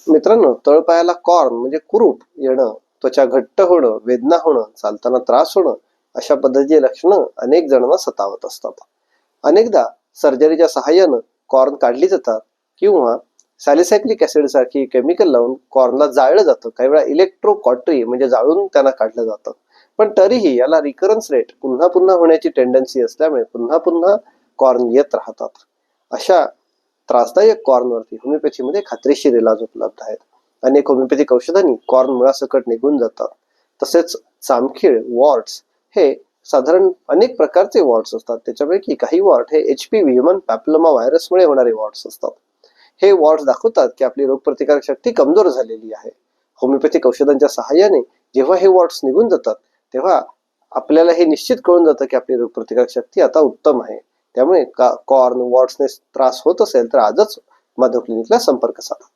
मित्रांनो, तळपायाला कॉर्न म्हणजे कुरूप येणं, त्वचा घट्ट होणं, वेदना होणं, चालताना त्रास होणं अशा पद्धतीची लक्षणं अनेक जणांना सतावत असतात. अनेकदा सर्जरीच्या सहाय्यानं कॉर्न काढली जातात किंवा सॅलिसायक्लिक ऍसिड सारखी केमिकल लावून कॉर्नला जाळलं जातं. काही वेळा इलेक्ट्रो कॉटरी म्हणजे जाळून त्यांना काढलं जातं. पण तरीही याला रिकरन्स रेट पुन्हा पुन्हा होण्याची टेंडन्सी असल्यामुळे पुन्हा पुन्हा कॉर्न येत राहतात. अशा त्रासदायक कॉर्नवरती होमिओपॅथीमध्ये खात्रीशीर इलाज उपलब्ध आहेत. अनेक होमिओपॅथिक औषधांनी कॉर्न मुळासकट निघून जातात. तसेच चामखीळ, वॉर्ट्स हे साधारण अनेक प्रकारचे वॉर्ट्स असतात. त्याच्यापैकी काही वॉर्ट हे HPV ह्युमन पॅपिलोमा व्हायरसमुळे होणारे वॉर्ट्स असतात. हे वॉर्ट्स दाखवतात की आपली रोगप्रतिकारक शक्ती कमजोर झालेली आहे. होमिओपॅथिक औषधांच्या सहाय्याने जेव्हा हे वॉर्ट्स निघून जातात तेव्हा आपल्याला हे निश्चित कळून जातं की आपली रोगप्रतिकारक शक्ती आता उत्तम आहे. त्यामुळे कॉर्न वॉर्ट्सने त्रास होत असेल तर आजच माधव क्लिनिकला संपर्क साधा.